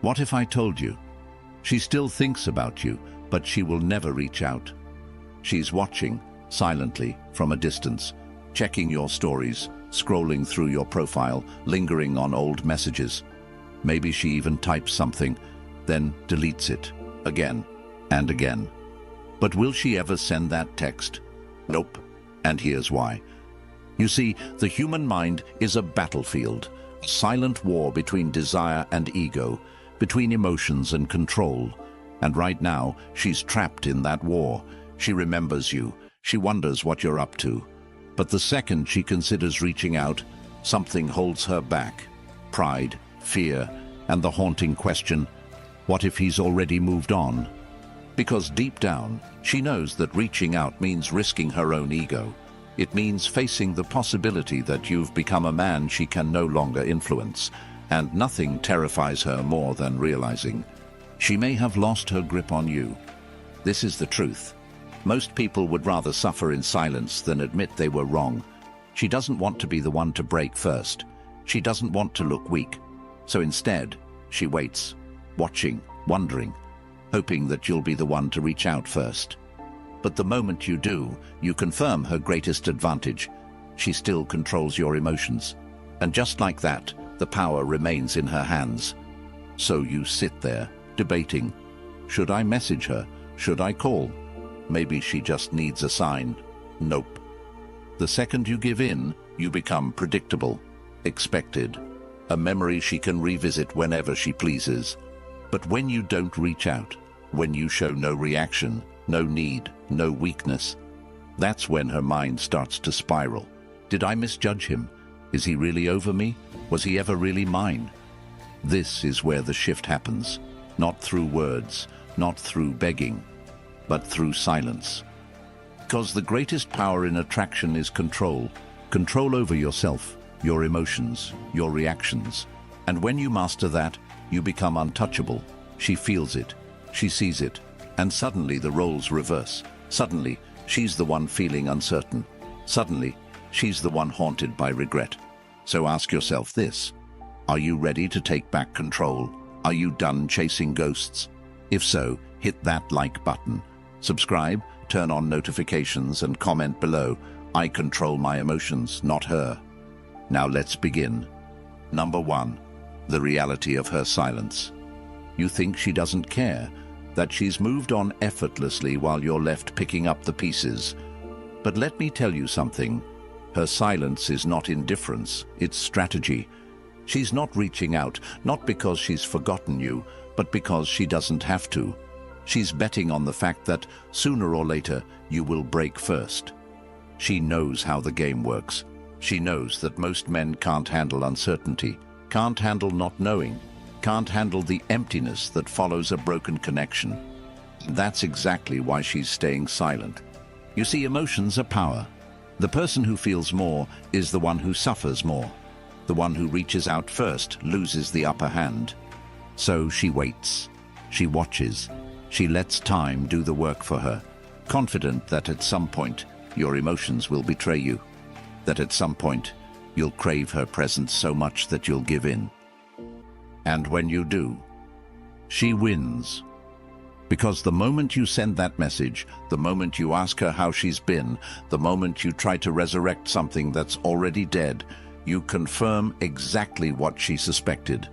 What if I told you? She still thinks about you, but she will never reach out. She's watching, silently, from a distance, checking your stories, scrolling through your profile, lingering on old messages. Maybe she even types something, then deletes it, again and again. But will she ever send that text? Nope. And here's why. You see, the human mind is a battlefield, a silent war between desire and ego, between emotions and control. And right now, she's trapped in that war. She remembers you. She wonders what you're up to. But the second she considers reaching out, something holds her back. Pride, fear, and the haunting question, what if he's already moved on? Because deep down, she knows that reaching out means risking her own ego. It means facing the possibility that you've become a man she can no longer influence, and nothing terrifies her more than realizing she may have lost her grip on you. This is the truth. Most people would rather suffer in silence than admit they were wrong. She doesn't want to be the one to break first. She doesn't want to look weak. So instead, she waits, watching, wondering, hoping that you'll be the one to reach out first. But the moment you do, you confirm her greatest advantage. She still controls your emotions. And just like that, the power remains in her hands. So you sit there, debating. Should I message her? Should I call? Maybe she just needs a sign. Nope. The second you give in, you become predictable, expected, a memory she can revisit whenever she pleases. But when you don't reach out, when you show no reaction, no need, no weakness, that's when her mind starts to spiral. Did I misjudge him? Is he really over me? Was he ever really mine? This is where the shift happens, not through words, not through begging, but through silence. Because the greatest power in attraction is control. Control over yourself, your emotions, your reactions. And when you master that, you become untouchable. She feels it, she sees it, and suddenly the roles reverse. Suddenly, she's the one feeling uncertain. Suddenly, she's the one haunted by regret. So ask yourself this: are you ready to take back control? Are you done chasing ghosts? If so, hit that like button. Subscribe, turn on notifications, and comment below. I control my emotions, not her. Now let's begin. Number 1. The reality of her silence. You think she doesn't care, that she's moved on effortlessly while you're left picking up the pieces. But let me tell you something. Her silence is not indifference, it's strategy. She's not reaching out, not because she's forgotten you, but because she doesn't have to. She's betting on the fact that sooner or later you will break first. She knows how the game works. She knows that most men can't handle uncertainty, can't handle not knowing, can't handle the emptiness that follows a broken connection. That's exactly why she's staying silent. You see, emotions are power. The person who feels more is the one who suffers more. The one who reaches out first loses the upper hand. So she waits. She watches. She lets time do the work for her, confident that at some point your emotions will betray you, that at some point you'll crave her presence so much that you'll give in. And when you do, she wins. Because the moment you send that message, the moment you ask her how she's been, the moment you try to resurrect something that's already dead, you confirm exactly what she suspected,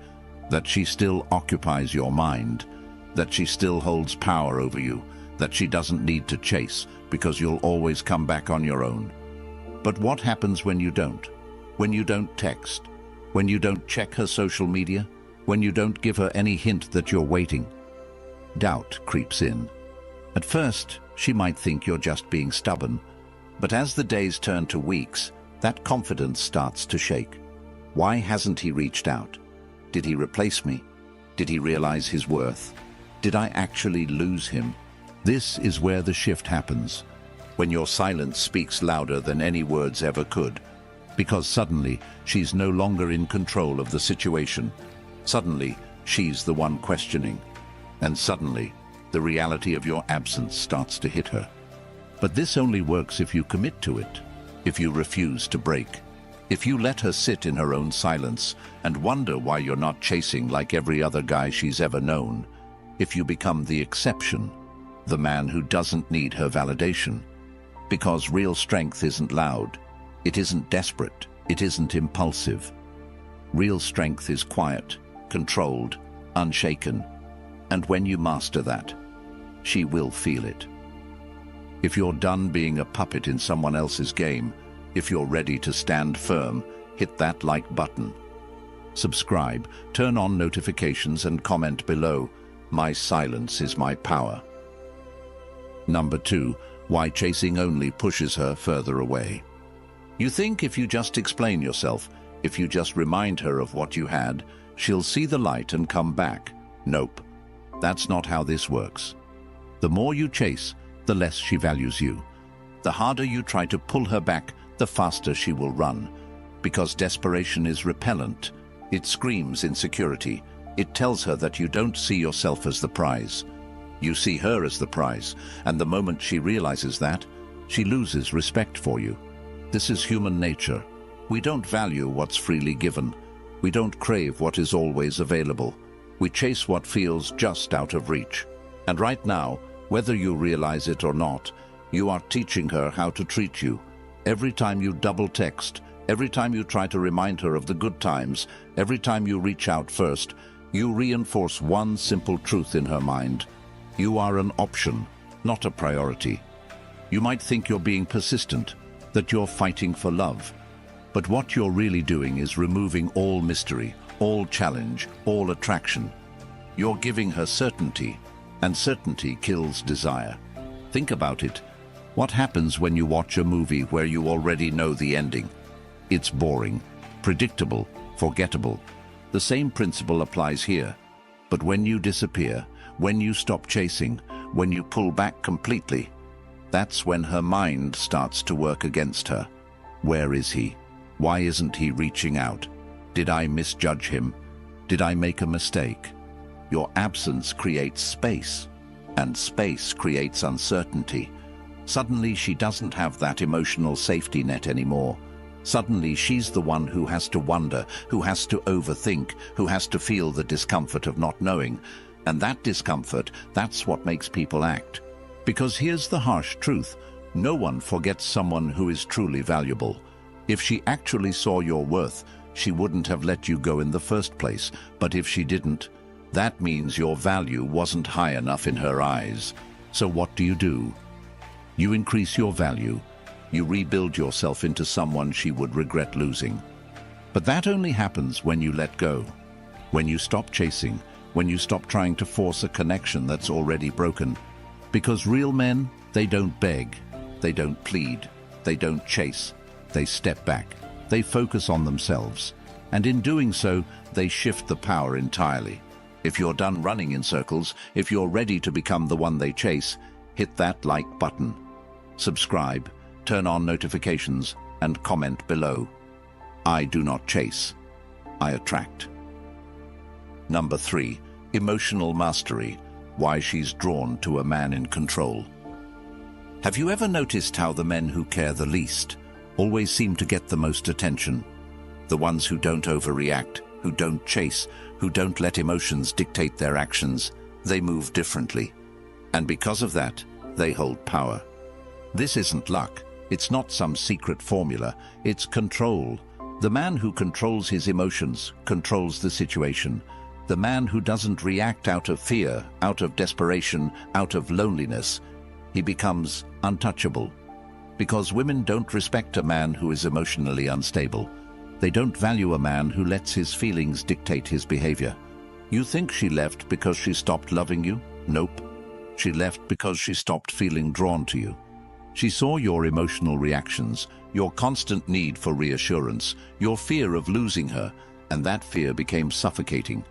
that she still occupies your mind, that she still holds power over you, that she doesn't need to chase, because you'll always come back on your own. But what happens when you don't? When you don't text? When you don't check her social media? When you don't give her any hint that you're waiting? Doubt creeps in. At first, she might think you're just being stubborn, but as the days turn to weeks, that confidence starts to shake. Why hasn't he reached out? Did he replace me? Did he realize his worth? Did I actually lose him? This is where the shift happens, when your silence speaks louder than any words ever could, because suddenly she's no longer in control of the situation. Suddenly, she's the one questioning. And suddenly, the reality of your absence starts to hit her. But this only works if you commit to it, if you refuse to break, If you let her sit in her own silence and wonder why you're not chasing like every other guy she's ever known, if you become the exception, the man who doesn't need her validation, because real strength isn't loud, it isn't desperate, it isn't impulsive. Real strength is quiet, controlled, unshaken, and when you master that, she will feel it. If you're done being a puppet in someone else's game, if you're ready to stand firm, hit that like button. Subscribe, turn on notifications and comment below. My silence is my power. Number 2, why chasing only pushes her further away. You think if you just explain yourself, if you just remind her of what you had, she'll see the light and come back. Nope, that's not how this works. The more you chase, the less she values you. The harder you try to pull her back, the faster she will run. Because desperation is repellent. It screams insecurity. It tells her that you don't see yourself as the prize. You see her as the prize, and the moment she realizes that, she loses respect for you. This is human nature. We don't value what's freely given. We don't crave what is always available. We chase what feels just out of reach. And right now, whether you realize it or not, you are teaching her how to treat you. Every time you double text, every time you try to remind her of the good times, every time you reach out first, you reinforce one simple truth in her mind. You are an option, not a priority. You might think you're being persistent, that you're fighting for love. But what you're really doing is removing all mystery, all challenge, all attraction. You're giving her certainty, and certainty kills desire. Think about it. What happens when you watch a movie where you already know the ending? It's boring, predictable, forgettable. The same principle applies here. But when you disappear, when you stop chasing, when you pull back completely, that's when her mind starts to work against her. Where is he? Why isn't he reaching out? Did I misjudge him? Did I make a mistake? Your absence creates space, and space creates uncertainty. Suddenly she doesn't have that emotional safety net anymore. Suddenly she's the one who has to wonder, who has to overthink, who has to feel the discomfort of not knowing. And that discomfort, that's what makes people act. Because here's the harsh truth. No one forgets someone who is truly valuable. If she actually saw your worth, she wouldn't have let you go in the first place. But if she didn't, that means your value wasn't high enough in her eyes. So what do? You increase your value. You rebuild yourself into someone she would regret losing. But that only happens when you let go. When you stop chasing, when you stop trying to force a connection that's already broken. Because real men, they don't beg, they don't plead, they don't chase, they step back, they focus on themselves. And in doing so, they shift the power entirely. If you're done running in circles, if you're ready to become the one they chase, hit that like button. Subscribe, turn on notifications, and comment below. I do not chase, I attract. Number 3, emotional mastery. Why she's drawn to a man in control. Have you ever noticed how the men who care the least always seem to get the most attention? The ones who don't overreact, who don't chase, who don't let emotions dictate their actions, they move differently. And because of that, they hold power. This isn't luck. It's not some secret formula. It's control. The man who controls his emotions controls the situation. The man who doesn't react out of fear, out of desperation, out of loneliness, he becomes untouchable. Because women don't respect a man who is emotionally unstable. They don't value a man who lets his feelings dictate his behavior. You think she left because she stopped loving you? Nope. She left because she stopped feeling drawn to you. She saw your emotional reactions, your constant need for reassurance, your fear of losing her, and that fear became suffocating.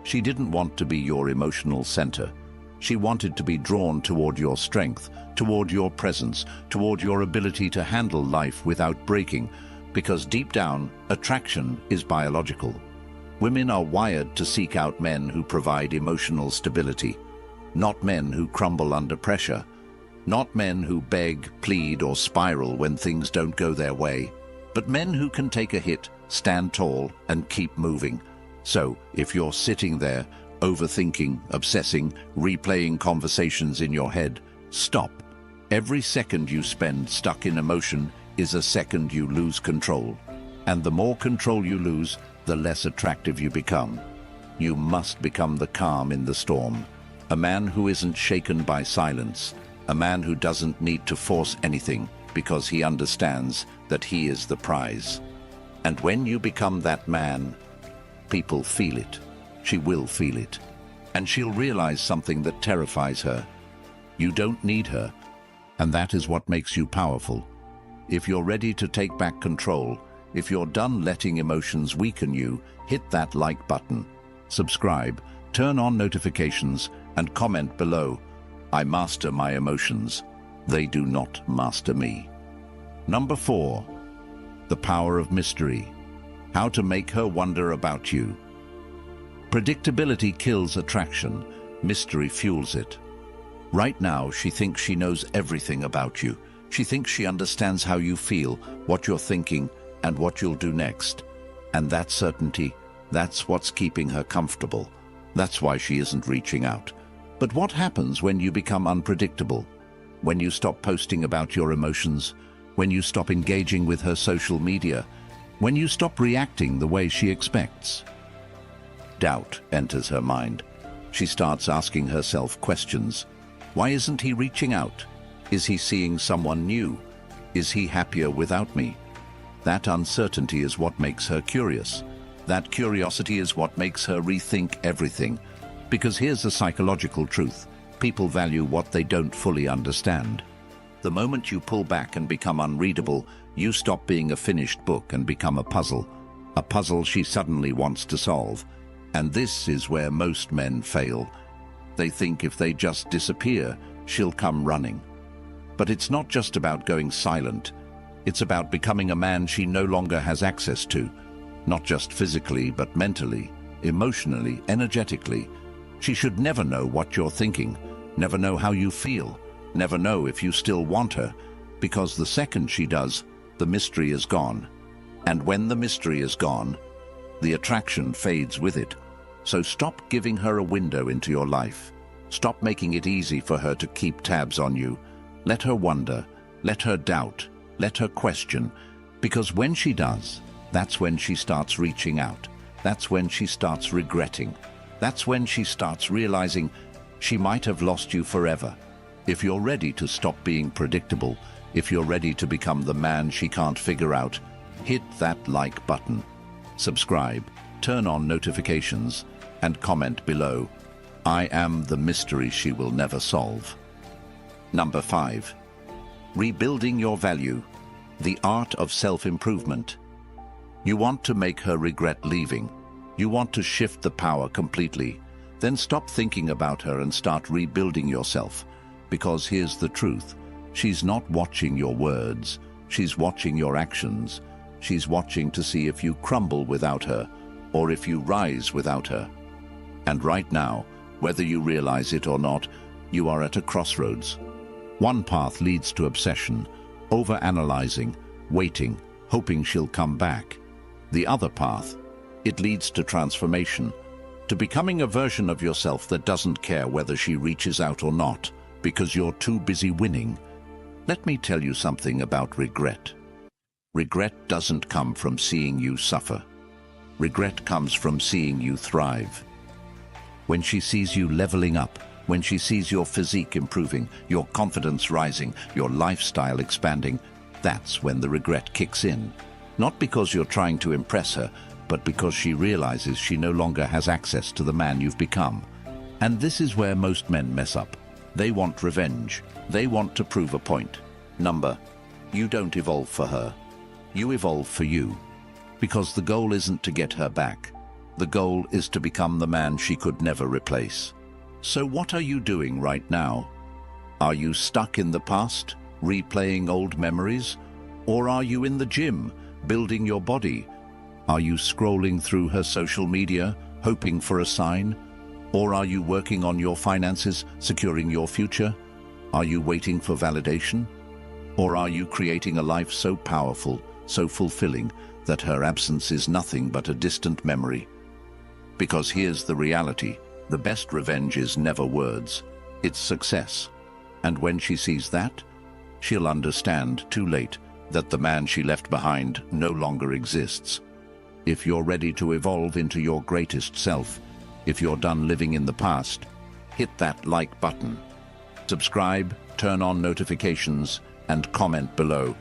She didn't want to be your emotional center. She wanted to be drawn toward your strength, toward your presence, toward your ability to handle life without breaking, because deep down, attraction is biological. Women are wired to seek out men who provide emotional stability, not men who crumble under pressure, not men who beg, plead, or spiral when things don't go their way. But men who can take a hit stand tall and keep moving. So, if you're sitting there, overthinking, obsessing, replaying conversations in your head, stop. Every second you spend stuck in emotion is a second you lose control. And the more control you lose, the less attractive you become. You must become the calm in the storm. A man who isn't shaken by silence. A man who doesn't need to force anything because he understands that he is the prize. And when you become that man, people feel it. She will feel it. And she'll realize something that terrifies her. You don't need her. And that is what makes you powerful. If you're ready to take back control, if you're done letting emotions weaken you, hit that like button. Subscribe, turn on notifications, and comment below. I master my emotions. They do not master me. Number 4. The power of mystery. How to make her wonder about you. Predictability kills attraction. Mystery fuels it. Right now, she thinks she knows everything about you. She thinks she understands how you feel, what you're thinking, and what you'll do next. And that certainty, that's what's keeping her comfortable. That's why she isn't reaching out. But what happens when you become unpredictable? When you stop posting about your emotions? When you stop engaging with her social media? When you stop reacting the way she expects? Doubt enters her mind. She starts asking herself questions. Why isn't he reaching out? Is he seeing someone new? Is he happier without me? That uncertainty is what makes her curious. That curiosity is what makes her rethink everything. Because here's a psychological truth. People value what they don't fully understand. The moment you pull back and become unreadable, you stop being a finished book and become a puzzle. A puzzle she suddenly wants to solve. And this is where most men fail. They think if they just disappear, she'll come running. But it's not just about going silent. It's about becoming a man she no longer has access to. Not just physically, but mentally, emotionally, energetically. She should never know what you're thinking, never know how you feel, never know if you still want her, because the second she does, the mystery is gone. And when the mystery is gone, the attraction fades with it. So stop giving her a window into your life. Stop making it easy for her to keep tabs on you. Let her wonder, let her doubt, let her question, because when she does, that's when she starts reaching out. That's when she starts regretting. That's when she starts realizing she might have lost you forever. If you're ready to stop being predictable, if you're ready to become the man she can't figure out, hit that like button. Subscribe, turn on notifications, and comment below. I am the mystery she will never solve. Number 5. Rebuilding your value. The art of self-improvement. You want to make her regret leaving. You want to shift the power completely. Then stop thinking about her and start rebuilding yourself. Because here's the truth. She's not watching your words. She's watching your actions. She's watching to see if you crumble without her, or if you rise without her. And right now, whether you realize it or not, you are at a crossroads. One path leads to obsession, overanalyzing, waiting, hoping she'll come back. The other path, it leads to transformation, to becoming a version of yourself that doesn't care whether she reaches out or not, because you're too busy winning. Let me tell you something about regret. Regret doesn't come from seeing you suffer. Regret comes from seeing you thrive. When she sees you leveling up, when she sees your physique improving, your confidence rising, your lifestyle expanding, that's when the regret kicks in. Not because you're trying to impress her, but because she realizes she no longer has access to the man you've become. And this is where most men mess up. They want revenge. They want to prove a point. You don't evolve for her. You evolve for you. Because the goal isn't to get her back. The goal is to become the man she could never replace. So what are you doing right now? Are you stuck in the past, replaying old memories? Or are you in the gym, building your body? Are you scrolling through her social media, hoping for a sign? Or are you working on your finances, securing your future? Are you waiting for validation? Or are you creating a life so powerful, so fulfilling, that her absence is nothing but a distant memory. Because here's the reality: the best revenge is never words, it's success. And when she sees that, she'll understand, too late, that the man she left behind no longer exists. If you're ready to evolve into your greatest self, if you're done living in the past, hit that like button. Subscribe, turn on notifications, and comment below.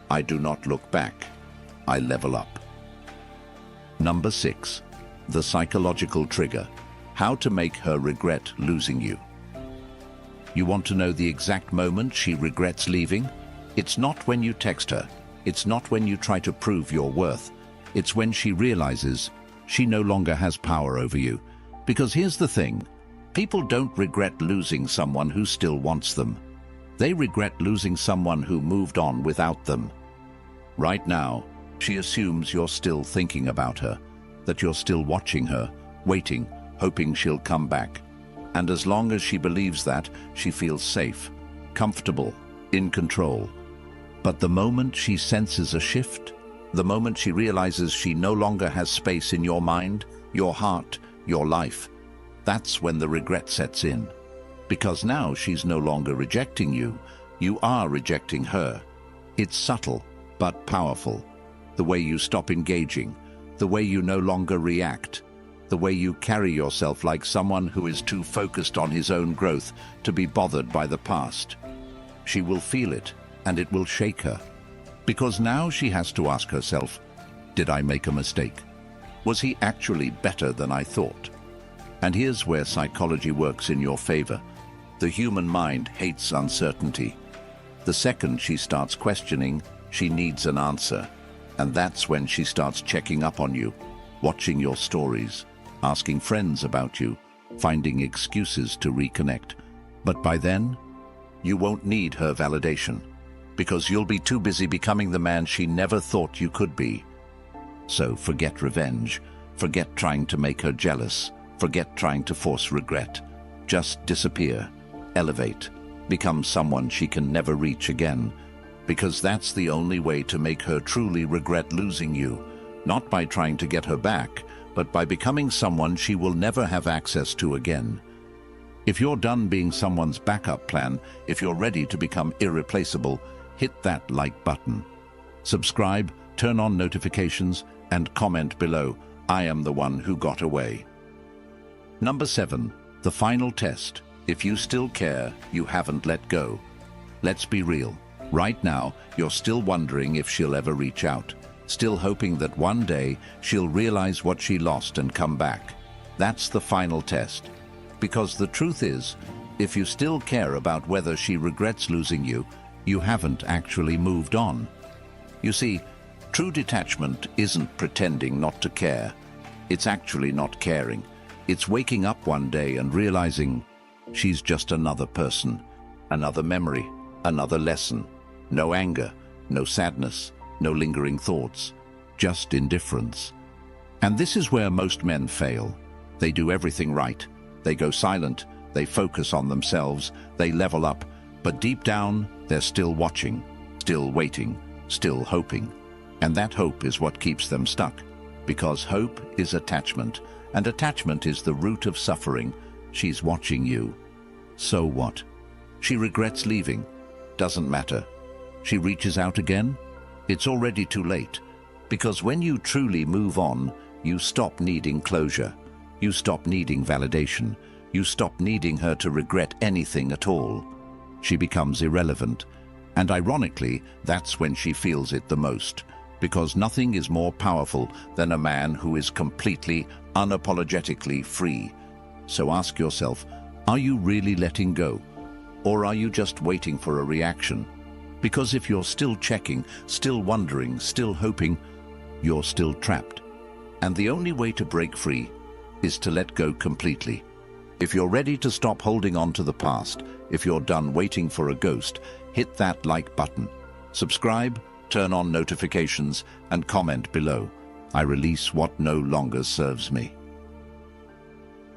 I do not look back, I level up. Number 6. The psychological trigger. How to make her regret losing you. You want to know the exact moment she regrets leaving? It's not when you text her. It's not when you try to prove your worth. It's when she realizes she no longer has power over you. Because here's the thing: people don't regret losing someone who still wants them. They regret losing someone who moved on without them. Right now, she assumes you're still thinking about her, that you're still watching her, waiting, hoping she'll come back. And as long as she believes that, she feels safe, comfortable, in control. But the moment she senses a shift, the moment she realizes she no longer has space in your mind, your heart, your life, that's when the regret sets in. Because now she's no longer rejecting you, you are rejecting her. It's subtle, but powerful. The way you stop engaging, the way you no longer react, the way you carry yourself like someone who is too focused on his own growth to be bothered by the past. She will feel it, and it will shake her. Because now she has to ask herself, did I make a mistake? Was he actually better than I thought? And here's where psychology works in your favor. The human mind hates uncertainty. The second she starts questioning, she needs an answer. And that's when she starts checking up on you, watching your stories, asking friends about you, finding excuses to reconnect. But by then, you won't need her validation, because you'll be too busy becoming the man she never thought you could be. So forget revenge, forget trying to make her jealous, forget trying to force regret. Just disappear, elevate, become someone she can never reach again, because that's the only way to make her truly regret losing you, not by trying to get her back, but by becoming someone she will never have access to again. If you're done being someone's backup plan, if you're ready to become irreplaceable, hit that like button. Subscribe, turn on notifications, and comment below, I am the one who got away. Number 7. The final test. If you still care, you haven't let go. Let's be real. Right now, you're still wondering if she'll ever reach out, still hoping that one day she'll realize what she lost and come back. That's the final test. Because the truth is, if you still care about whether she regrets losing you, you haven't actually moved on. You see, true detachment isn't pretending not to care. It's actually not caring. It's waking up one day and realizing she's just another person, another memory, another lesson. No anger, no sadness, no lingering thoughts, just indifference. And this is where most men fail. They do everything right. They go silent, they focus on themselves, they level up, but deep down, they're still watching, still waiting, still hoping. And that hope is what keeps them stuck, because hope is attachment, and attachment is the root of suffering. She's watching you. So what? She regrets leaving. Doesn't matter. She reaches out again? It's already too late. Because when you truly move on, you stop needing closure. You stop needing validation. You stop needing her to regret anything at all. She becomes irrelevant. And ironically, that's when she feels it the most. Because nothing is more powerful than a man who is completely, unapologetically free. So ask yourself, are you really letting go? Or are you just waiting for a reaction? Because if you're still checking, still wondering, still hoping, you're still trapped. And the only way to break free is to let go completely. If you're ready to stop holding on to the past, if you're done waiting for a ghost, hit that like button. Subscribe, turn on notifications, and comment below. I release what no longer serves me.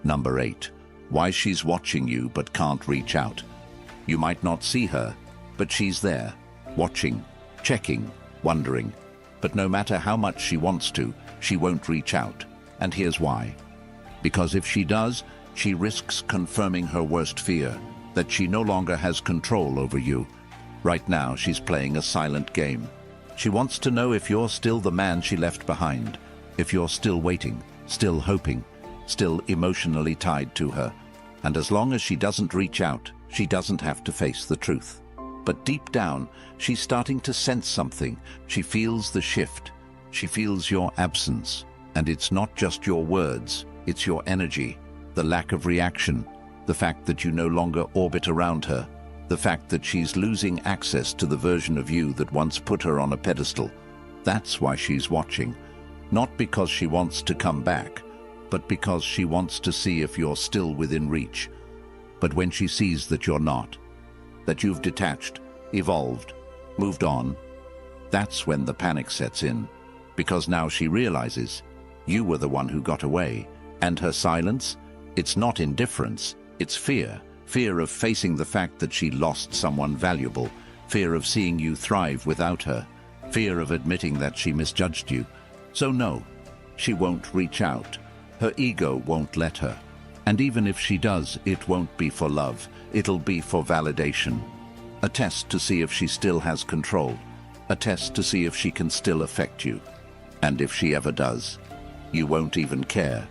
Number 8. Why she's watching you but can't reach out. You might not see her, but she's there, watching, checking, wondering. But no matter how much she wants to, she won't reach out. And here's why. Because if she does, she risks confirming her worst fear, that she no longer has control over you. Right now, she's playing a silent game. She wants to know if you're still the man she left behind, if you're still waiting, still hoping, still emotionally tied to her. And as long as she doesn't reach out, she doesn't have to face the truth. But deep down, she's starting to sense something. She feels the shift. She feels your absence. And it's not just your words, it's your energy, the lack of reaction, the fact that you no longer orbit around her, the fact that she's losing access to the version of you that once put her on a pedestal. That's why she's watching. Not because she wants to come back, but because she wants to see if you're still within reach. But when she sees that you're not, that you've detached, evolved, moved on, that's when the panic sets in. Because now she realizes you were the one who got away. And her silence? It's not indifference, it's fear. Fear of facing the fact that she lost someone valuable. Fear of seeing you thrive without her. Fear of admitting that she misjudged you. So no, she won't reach out. Her ego won't let her. And even if she does, it won't be for love. It'll be for validation. A test to see if she still has control. A test to see if she can still affect you. And if she ever does, you won't even care.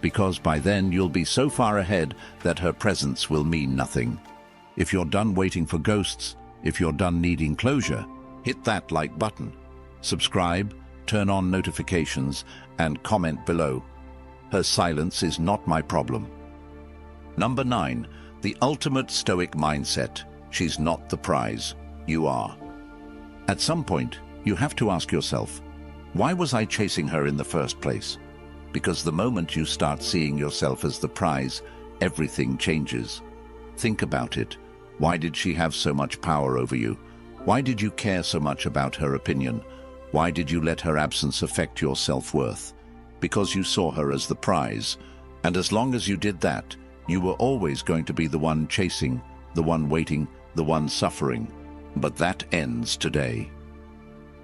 Because by then you'll be so far ahead that her presence will mean nothing. If you're done waiting for ghosts, if you're done needing closure, hit that like button. Subscribe, turn on notifications, and comment below. Her silence is not my problem. Number 9. The ultimate Stoic mindset. She's not the prize. You are. At some point, you have to ask yourself, why was I chasing her in the first place? Because the moment you start seeing yourself as the prize, everything changes. Think about it. Why did she have so much power over you? Why did you care so much about her opinion? Why did you let her absence affect your self-worth? Because you saw her as the prize. And as long as you did that, you were always going to be the one chasing, the one waiting, the one suffering. But that ends today.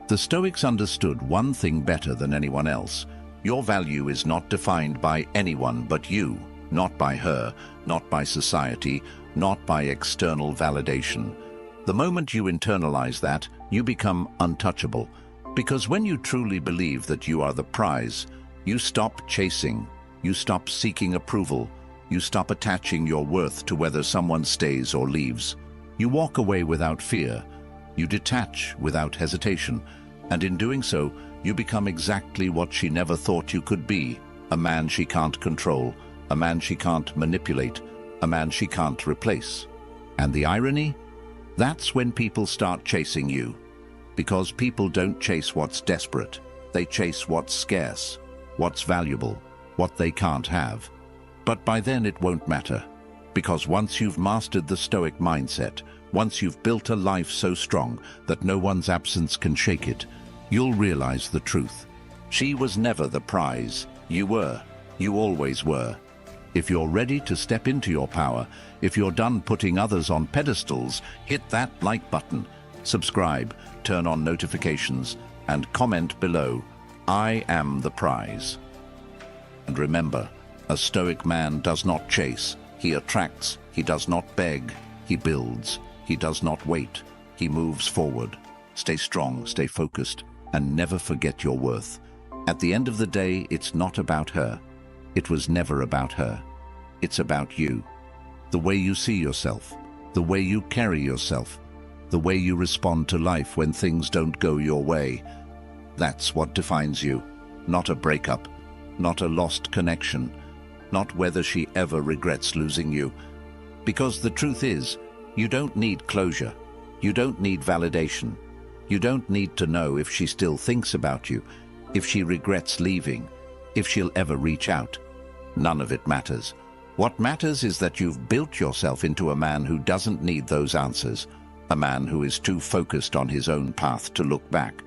The Stoics understood one thing better than anyone else. Your value is not defined by anyone but you, not by her, not by society, not by external validation. The moment you internalize that, you become untouchable. Because when you truly believe that you are the prize, you stop chasing, you stop seeking approval, you stop attaching your worth to whether someone stays or leaves. You walk away without fear, you detach without hesitation, and in doing so, you become exactly what she never thought you could be, a man she can't control, a man she can't manipulate, a man she can't replace. And the irony? That's when people start chasing you. Because people don't chase what's desperate, they chase what's scarce, what's valuable, what they can't have. But by then it won't matter, because once you've mastered the Stoic mindset, once you've built a life so strong that no one's absence can shake it, you'll realize the truth. She was never the prize. You were. You always were. If you're ready to step into your power, if you're done putting others on pedestals, hit that like button, subscribe, turn on notifications, and comment below, I am the prize. And remember, a Stoic man does not chase. He attracts. He does not beg. He builds. He does not wait. He moves forward. Stay strong, stay focused, and never forget your worth. At the end of the day, it's not about her. It was never about her. It's about you. The way you see yourself, the way you carry yourself, the way you respond to life when things don't go your way. That's what defines you. Not a breakup, not a lost connection, not whether she ever regrets losing you. Because the truth is, you don't need closure. You don't need validation. You don't need to know if she still thinks about you, if she regrets leaving, if she'll ever reach out. None of it matters. What matters is that you've built yourself into a man who doesn't need those answers, a man who is too focused on his own path to look back.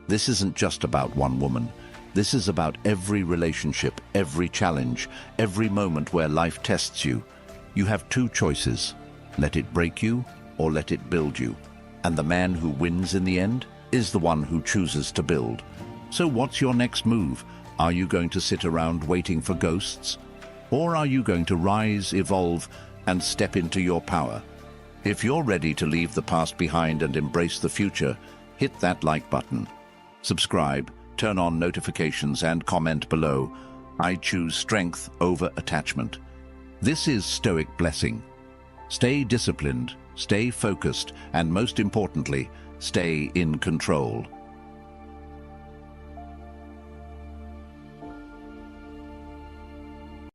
This isn't just about one woman. This is about every relationship, every challenge, every moment where life tests you. You have two choices. Let it break you or let it build you. And the man who wins in the end is the one who chooses to build. So what's your next move? Are you going to sit around waiting for ghosts? Or are you going to rise, evolve, and step into your power? If you're ready to leave the past behind and embrace the future, hit that like button. Subscribe, turn on notifications, and comment below. I choose strength over attachment. This is Stoic Blessing. Stay disciplined, stay focused, and most importantly, stay in control.